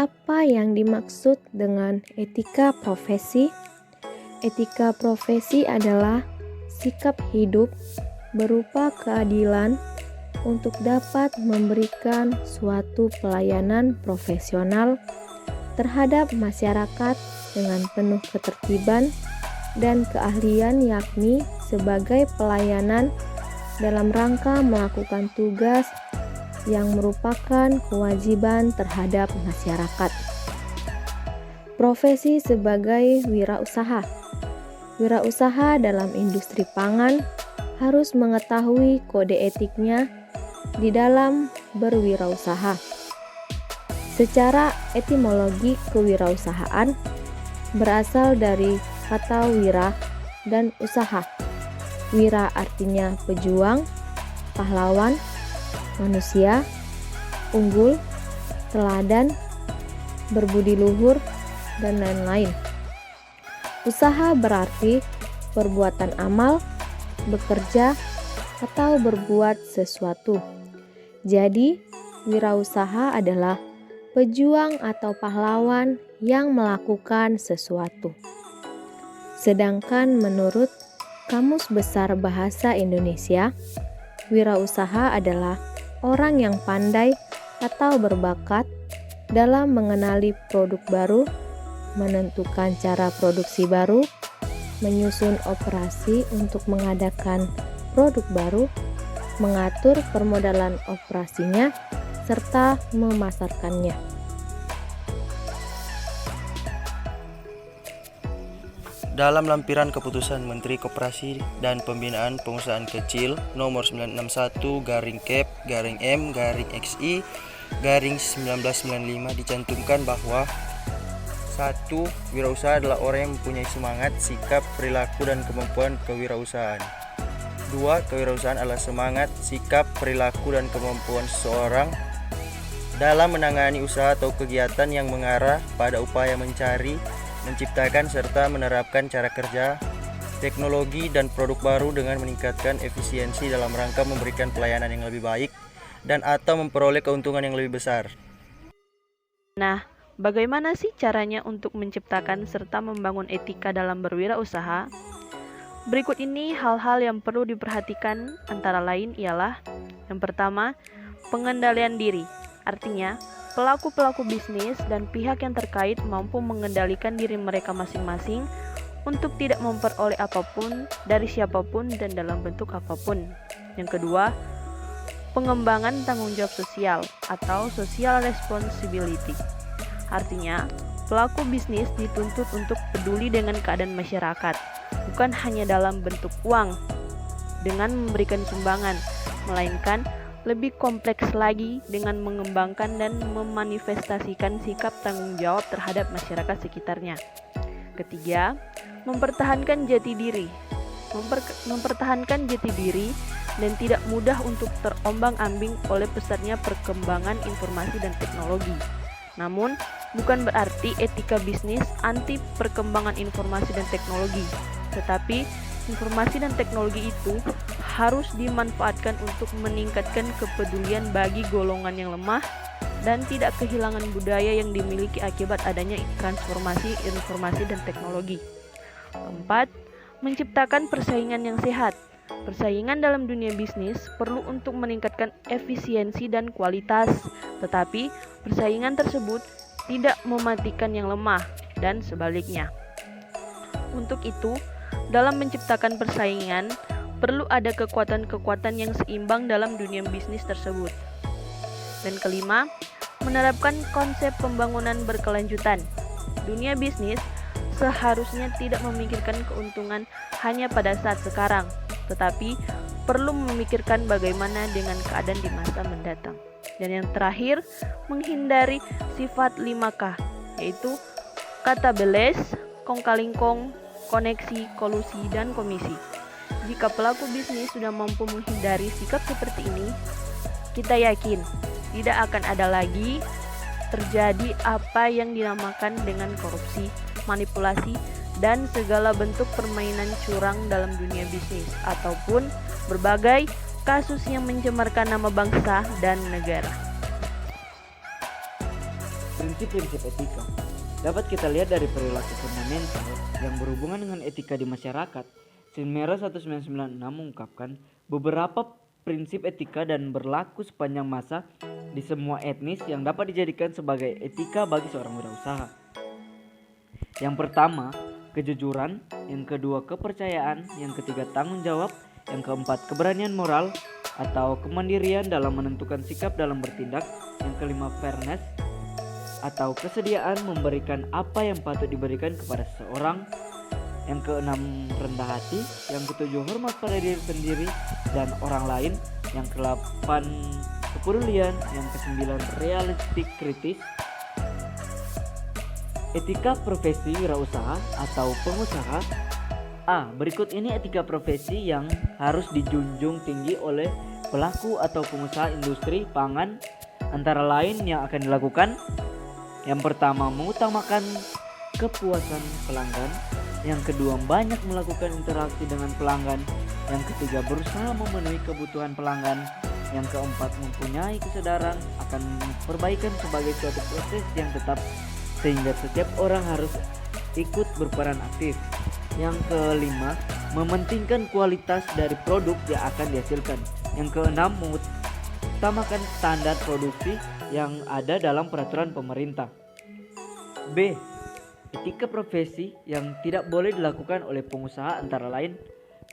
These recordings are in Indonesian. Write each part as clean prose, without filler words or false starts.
Apa yang dimaksud dengan etika profesi? Etika profesi adalah sikap hidup berupa keadilan untuk dapat memberikan suatu pelayanan profesional terhadap masyarakat dengan penuh ketertiban dan keahlian, yakni sebagai pelayanan dalam rangka melakukan tugas yang merupakan kewajiban terhadap masyarakat. Profesi sebagai wirausaha. Wirausaha dalam industri pangan harus mengetahui kode etiknya di dalam berwirausaha. Secara etimologi kewirausahaan berasal dari kata wira dan usaha. Wira artinya pejuang, pahlawan, manusia, unggul, teladan, berbudi luhur, dan lain-lain. Usaha berarti perbuatan amal, bekerja, atau berbuat sesuatu. Jadi, wirausaha adalah pejuang atau pahlawan yang melakukan sesuatu. Sedangkan menurut Kamus Besar Bahasa Indonesia, wirausaha adalah orang yang pandai atau berbakat dalam mengenali produk baru, menentukan cara produksi baru, menyusun operasi untuk mengadakan produk baru, mengatur permodalan operasinya, serta memasarkannya. Dalam lampiran keputusan Menteri Koperasi dan Pembinaan Pengusahaan Kecil nomor 961/Kep/MI/1995 dicantumkan bahwa 1. Wirausaha adalah orang yang mempunyai semangat, sikap, perilaku, dan kemampuan kewirausahaan. 2. Kewirausahaan adalah semangat, sikap, perilaku, dan kemampuan seseorang dalam menangani usaha atau kegiatan yang mengarah pada upaya mencari, menciptakan, serta menerapkan cara kerja, teknologi, dan produk baru dengan meningkatkan efisiensi dalam rangka memberikan pelayanan yang lebih baik dan atau memperoleh keuntungan yang lebih besar. Nah, bagaimana sih caranya untuk menciptakan serta membangun etika dalam berwirausaha? Berikut ini hal-hal yang perlu diperhatikan, antara lain ialah: yang pertama, pengendalian diri. Artinya, pelaku-pelaku bisnis dan pihak yang terkait mampu mengendalikan diri mereka masing-masing untuk tidak memperoleh apapun dari siapapun dan dalam bentuk apapun. Yang kedua, pengembangan tanggung jawab sosial atau social responsibility. Artinya, pelaku bisnis dituntut untuk peduli dengan keadaan masyarakat, bukan hanya dalam bentuk uang dengan memberikan sumbangan, melainkan lebih kompleks lagi dengan mengembangkan dan memanifestasikan sikap tanggung jawab terhadap masyarakat sekitarnya. Ketiga, mempertahankan jati diri. Mempertahankan jati diri dan tidak mudah untuk terombang-ambing oleh pesatnya perkembangan informasi dan teknologi. Namun, bukan berarti etika bisnis anti perkembangan informasi dan teknologi, tetapi informasi dan teknologi itu harus dimanfaatkan untuk meningkatkan kepedulian bagi golongan yang lemah dan tidak kehilangan budaya yang dimiliki akibat adanya transformasi informasi dan teknologi. Keempat, menciptakan persaingan yang sehat. Persaingan dalam dunia bisnis perlu untuk meningkatkan efisiensi dan kualitas, tetapi persaingan tersebut tidak mematikan yang lemah dan sebaliknya. Untuk itu, dalam menciptakan persaingan, perlu ada kekuatan-kekuatan yang seimbang dalam dunia bisnis tersebut. Dan kelima, menerapkan konsep pembangunan berkelanjutan. Dunia bisnis seharusnya tidak memikirkan keuntungan hanya pada saat sekarang, tetapi perlu memikirkan bagaimana dengan keadaan di masa mendatang. Dan yang terakhir, menghindari sifat 5K, yaitu kata beles, kong kaling kong, koneksi, kolusi, dan komisi. Jika pelaku bisnis sudah mampu menghindari sikap seperti ini, kita yakin tidak akan ada lagi terjadi apa yang dinamakan dengan korupsi, manipulasi, dan segala bentuk permainan curang dalam dunia bisnis, ataupun berbagai kasus yang mencemarkan nama bangsa dan negara. Prinsip-prinsip etika dapat kita lihat dari perilaku fundamental yang berhubungan dengan etika di masyarakat. Sinmera 1996 mengungkapkan beberapa prinsip etika dan berlaku sepanjang masa di semua etnis yang dapat dijadikan sebagai etika bagi seorang wirausaha. Yang pertama, kejujuran. Yang kedua, kepercayaan. Yang ketiga, tanggung jawab. Yang keempat, keberanian moral atau kemandirian dalam menentukan sikap dalam bertindak. Yang kelima, fairness atau kesediaan memberikan apa yang patut diberikan kepada seseorang. Yang keenam, rendah hati. Yang ketujuh, hormat pada diri sendiri dan orang lain. Yang kedelapan, kepedulian. Yang kesembilan, realistik kritis. Etika profesi wirausaha atau pengusaha. Berikut ini etika profesi yang harus dijunjung tinggi oleh pelaku atau pengusaha industri pangan, antara lain yang akan dilakukan. Yang pertama, mengutamakan kepuasan pelanggan. Yang kedua, banyak melakukan interaksi dengan pelanggan. Yang ketiga, berusaha memenuhi kebutuhan pelanggan. Yang keempat, mempunyai kesadaran akan perbaikan sebagai suatu proses yang tetap, sehingga setiap orang harus ikut berperan aktif. Yang kelima, mementingkan kualitas dari produk yang akan dihasilkan. Yang keenam, mengutamakan standar produksi yang ada dalam peraturan pemerintah. B. Etika profesi yang tidak boleh dilakukan oleh pengusaha antara lain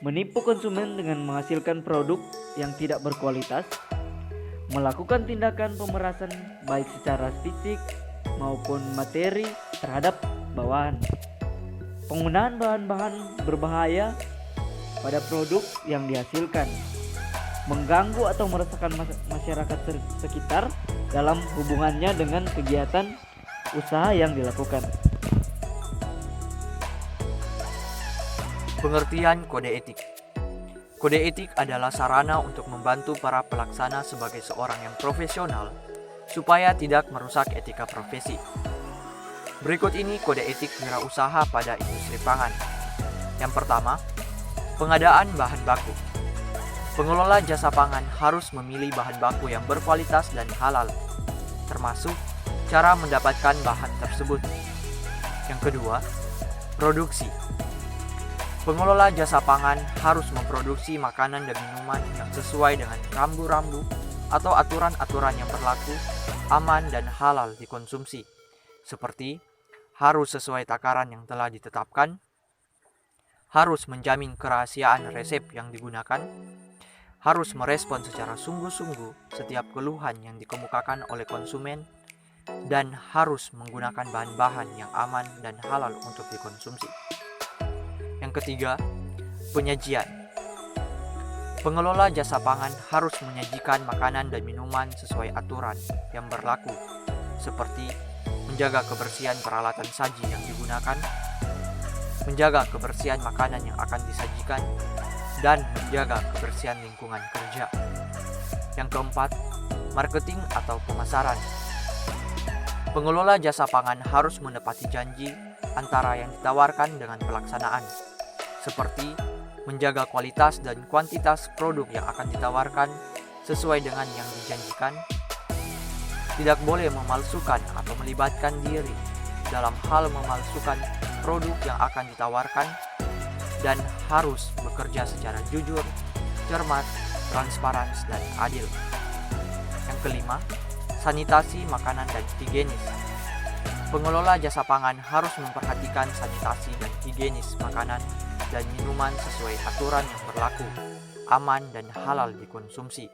menipu konsumen dengan menghasilkan produk yang tidak berkualitas, melakukan tindakan pemerasan baik secara fisik maupun materi terhadap bawahan, penggunaan bahan-bahan berbahaya pada produk yang dihasilkan, mengganggu atau meresahkan masyarakat sekitar dalam hubungannya dengan kegiatan usaha yang dilakukan. Pengertian kode etik. Kode etik adalah sarana untuk membantu para pelaksana sebagai seorang yang profesional supaya tidak merusak etika profesi. Berikut ini kode etik wirausaha pada industri pangan. Yang pertama, pengadaan bahan baku. Pengelola jasa pangan harus memilih bahan baku yang berkualitas dan halal, termasuk cara mendapatkan bahan tersebut. Yang kedua, produksi. Pengelola jasa pangan harus memproduksi makanan dan minuman yang sesuai dengan rambu-rambu atau aturan-aturan yang berlaku, aman dan halal dikonsumsi, seperti harus sesuai takaran yang telah ditetapkan, harus menjamin kerahasiaan resep yang digunakan, harus merespon secara sungguh-sungguh setiap keluhan yang dikemukakan oleh konsumen, dan harus menggunakan bahan-bahan yang aman dan halal untuk dikonsumsi. Yang ketiga, penyajian. Pengelola jasa pangan harus menyajikan makanan dan minuman sesuai aturan yang berlaku, seperti menjaga kebersihan peralatan saji yang digunakan, menjaga kebersihan makanan yang akan disajikan, dan menjaga kebersihan lingkungan kerja. Yang keempat, marketing atau pemasaran. Pengelola jasa pangan harus menepati janji antara yang ditawarkan dengan pelaksanaan, seperti menjaga kualitas dan kuantitas produk yang akan ditawarkan sesuai dengan yang dijanjikan, tidak boleh memalsukan atau melibatkan diri dalam hal memalsukan produk yang akan ditawarkan, dan harus bekerja secara jujur, cermat, transparan, dan adil. Yang kelima, sanitasi makanan dan higienis. Pengelola jasa pangan harus memperhatikan sanitasi dan higienis makanan dan minuman sesuai aturan yang berlaku, aman dan halal dikonsumsi,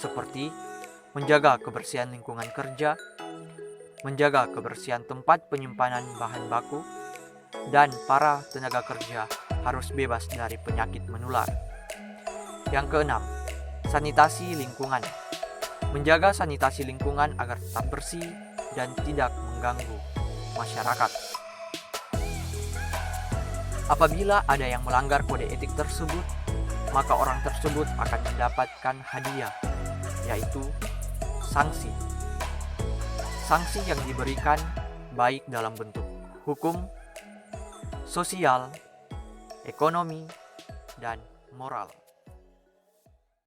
seperti menjaga kebersihan lingkungan kerja, menjaga kebersihan tempat penyimpanan bahan baku, dan para tenaga kerja harus bebas dari penyakit menular. Yang keenam, sanitasi lingkungan. Menjaga sanitasi lingkungan agar tetap bersih dan tidak mengganggu masyarakat. Apabila ada yang melanggar kode etik tersebut, maka orang tersebut akan mendapatkan hadiah, yaitu sanksi. Sanksi yang diberikan baik dalam bentuk hukum, sosial, ekonomi, dan moral.